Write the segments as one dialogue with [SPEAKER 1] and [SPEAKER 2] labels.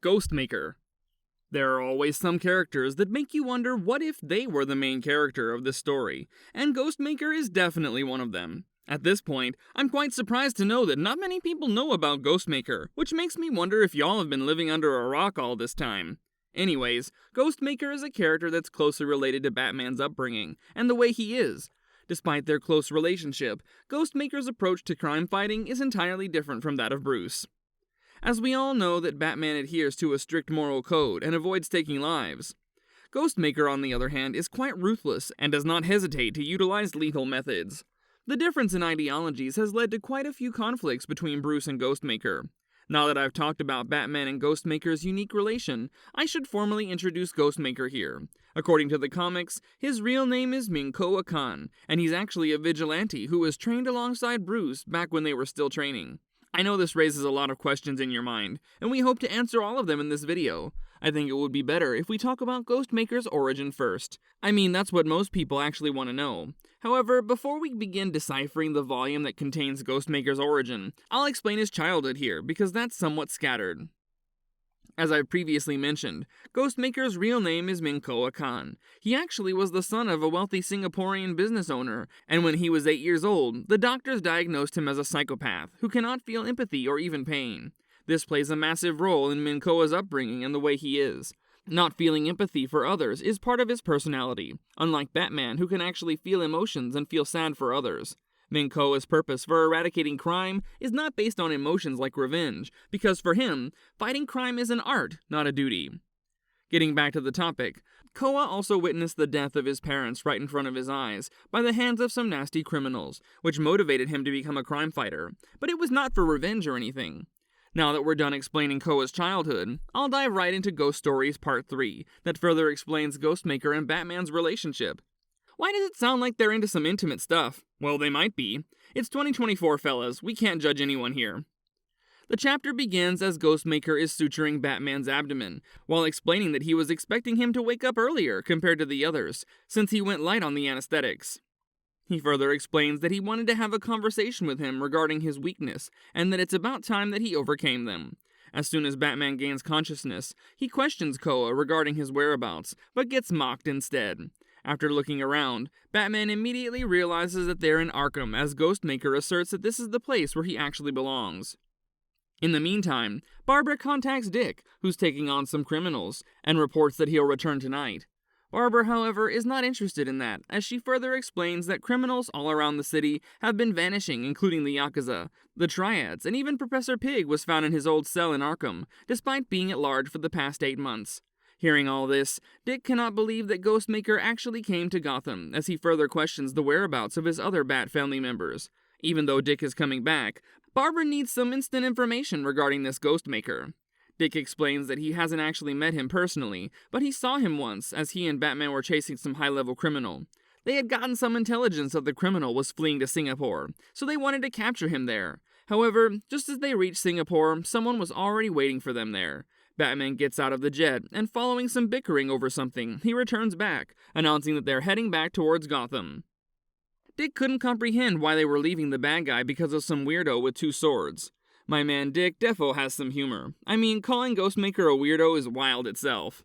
[SPEAKER 1] Ghostmaker. There are always some characters that make you wonder what if they were the main character of this story, and Ghostmaker is definitely one of them. At this point, I'm quite surprised to know that not many people know about Ghostmaker, which makes me wonder if y'all have been living under a rock all this time. Anyways, Ghostmaker is a character that's closely related to Batman's upbringing, and the way he is. Despite their close relationship, Ghostmaker's approach to crime fighting is entirely different from that of Bruce. As we all know that Batman adheres to a strict moral code and avoids taking lives, Ghostmaker, on the other hand, is quite ruthless and does not hesitate to utilize lethal methods. The difference in ideologies has led to quite a few conflicts between Bruce and Ghostmaker. Now that I've talked about Batman and Ghostmaker's unique relation, I should formally introduce Ghostmaker here. According to the comics, his real name is Minkoa Khan, and he's actually a vigilante who was trained alongside Bruce back when they were still training. I know this raises a lot of questions in your mind, and we hope to answer all of them in this video. I think it would be better if we talk about Ghostmaker's origin first. I mean, that's what most people actually want to know. However, before we begin deciphering the volume that contains Ghostmaker's origin, I'll explain his childhood here, because that's somewhat scattered. As I've previously mentioned, Ghostmaker's real name is Minkoa Khan. He actually was the son of a wealthy Singaporean business owner, and when he was 8 years old, the doctors diagnosed him as a psychopath who cannot feel empathy or even pain. This plays a massive role in Minkoa's upbringing and the way he is. Not feeling empathy for others is part of his personality, unlike Batman, who can actually feel emotions and feel sad for others. Minkoa's purpose for eradicating crime is not based on emotions like revenge, because for him, fighting crime is an art, not a duty. Getting back to the topic, Koa also witnessed the death of his parents right in front of his eyes by the hands of some nasty criminals, which motivated him to become a crime fighter, but it was not for revenge or anything. Now that we're done explaining Koa's childhood, I'll dive right into Ghost Stories Part 3, that further explains Ghostmaker and Batman's relationship. Why does it sound like they're into some intimate stuff? Well, they might be. It's 2024, fellas. We can't judge anyone here. The chapter begins as Ghostmaker is suturing Batman's abdomen, while explaining that he was expecting him to wake up earlier compared to the others, since he went light on the anesthetics. He further explains that he wanted to have a conversation with him regarding his weakness, and that it's about time that he overcame them. As soon as Batman gains consciousness, he questions Koa regarding his whereabouts, but gets mocked instead. After looking around, Batman immediately realizes that they're in Arkham, as Ghostmaker asserts that this is the place where he actually belongs. In the meantime, Barbara contacts Dick, who's taking on some criminals, and reports that he'll return tonight. Barbara, however, is not interested in that, as she further explains that criminals all around the city have been vanishing, including the Yakuza, the Triads, and even Professor Pig was found in his old cell in Arkham, despite being at large for the past 8 months. Hearing all this, Dick cannot believe that Ghostmaker actually came to Gotham, as he further questions the whereabouts of his other Bat family members. Even though Dick is coming back, Barbara needs some instant information regarding this Ghostmaker. Dick explains that he hasn't actually met him personally, but he saw him once as he and Batman were chasing some high-level criminal. They had gotten some intelligence that the criminal was fleeing to Singapore, so they wanted to capture him there. However, just as they reached Singapore, someone was already waiting for them there. Batman gets out of the jet, and following some bickering over something, he returns back, announcing that they're heading back towards Gotham. Dick couldn't comprehend why they were leaving the bad guy because of some weirdo with 2 swords. My man Dick defo has some humor. I mean, calling Ghostmaker a weirdo is wild itself.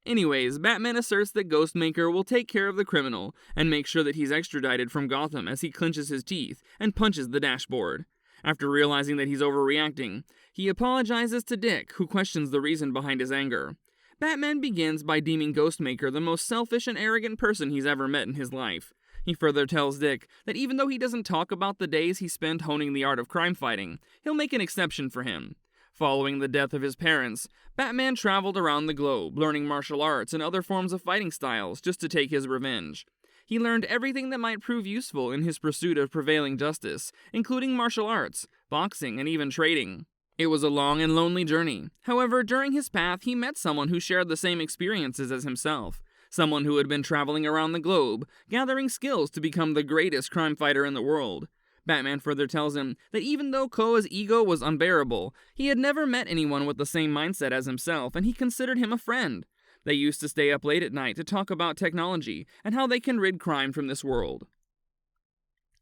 [SPEAKER 1] Anyways, Batman asserts that Ghostmaker will take care of the criminal, and make sure that he's extradited from Gotham as he clenches his teeth and punches the dashboard. After realizing that he's overreacting, he apologizes to Dick, who questions the reason behind his anger. Batman begins by deeming Ghostmaker the most selfish and arrogant person he's ever met in his life. He further tells Dick that even though he doesn't talk about the days he spent honing the art of crime fighting, he'll make an exception for him. Following the death of his parents, Batman traveled around the globe, learning martial arts and other forms of fighting styles just to take his revenge. He learned everything that might prove useful in his pursuit of prevailing justice, including martial arts, boxing, and even trading. It was a long and lonely journey. However, during his path, he met someone who shared the same experiences as himself. Someone who had been traveling around the globe, gathering skills to become the greatest crime fighter in the world. Batman further tells him that even though Koa's ego was unbearable, he had never met anyone with the same mindset as himself, and he considered him a friend. They used to stay up late at night to talk about technology and how they can rid crime from this world.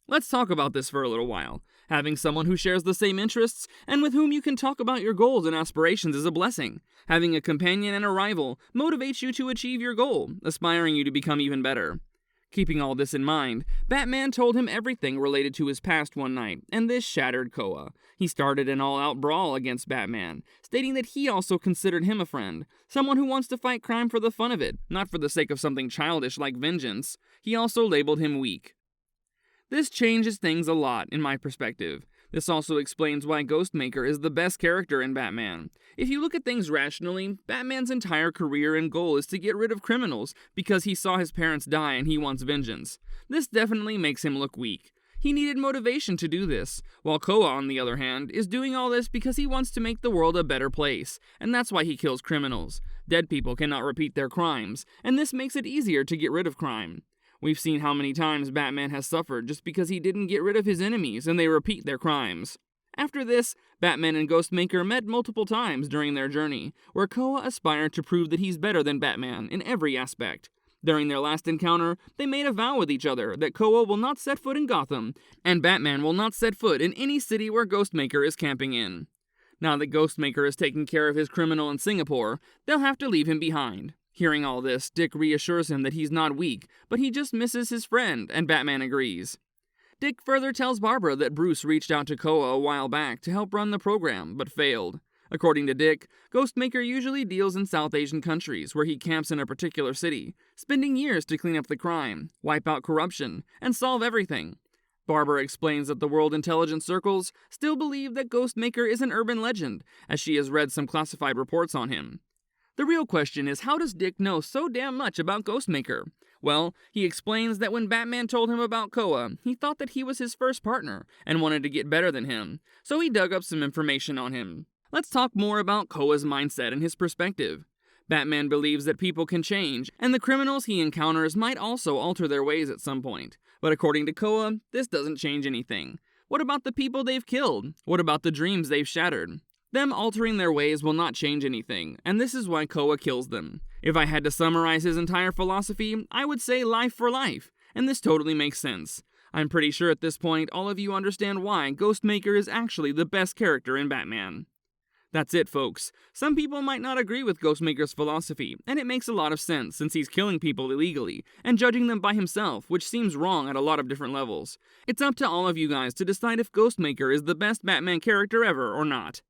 [SPEAKER 1] Let's talk about this for a little while. Having someone who shares the same interests and with whom you can talk about your goals and aspirations is a blessing. Having a companion and a rival motivates you to achieve your goal, aspiring you to become even better. Keeping all this in mind, Batman told him everything related to his past one night, and this shattered Koa. He started an all-out brawl against Batman, stating that he also considered him a friend, someone who wants to fight crime for the fun of it, not for the sake of something childish like vengeance. He also labeled him weak. This changes things a lot, in my perspective. This also explains why Ghostmaker is the best character in Batman. If you look at things rationally, Batman's entire career and goal is to get rid of criminals because he saw his parents die and he wants vengeance. This definitely makes him look weak. He needed motivation to do this, while Koa, on the other hand, is doing all this because he wants to make the world a better place, and that's why he kills criminals. Dead people cannot repeat their crimes, and this makes it easier to get rid of crime. We've seen how many times Batman has suffered just because he didn't get rid of his enemies and they repeat their crimes. After this, Batman and Ghostmaker met multiple times during their journey, where Koa aspired to prove that he's better than Batman in every aspect. During their last encounter, they made a vow with each other that Koa will not set foot in Gotham, and Batman will not set foot in any city where Ghostmaker is camping in. Now that Ghostmaker is taking care of his criminal in Singapore, they'll have to leave him behind. Hearing all this, Dick reassures him that he's not weak, but he just misses his friend, and Batman agrees. Dick further tells Barbara that Bruce reached out to Koa a while back to help run the program, but failed. According to Dick, Ghostmaker usually deals in South Asian countries where he camps in a particular city, spending years to clean up the crime, wipe out corruption, and solve everything. Barbara explains that the World Intelligence Circles still believe that Ghostmaker is an urban legend, as she has read some classified reports on him. The real question is, how does Dick know so damn much about Ghostmaker? Well, he explains that when Batman told him about Koa, he thought that he was his first partner and wanted to get better than him, so he dug up some information on him. Let's talk more about Koa's mindset and his perspective. Batman believes that people can change, and the criminals he encounters might also alter their ways at some point. But according to Koa, this doesn't change anything. What about the people they've killed? What about the dreams they've shattered? Them altering their ways will not change anything, and this is why Koa kills them. If I had to summarize his entire philosophy, I would say life for life, and this totally makes sense. I'm pretty sure at this point all of you understand why Ghostmaker is actually the best character in Batman. That's it, folks. Some people might not agree with Ghostmaker's philosophy, and it makes a lot of sense since he's killing people illegally and judging them by himself, which seems wrong at a lot of different levels. It's up to all of you guys to decide if Ghostmaker is the best Batman character ever or not.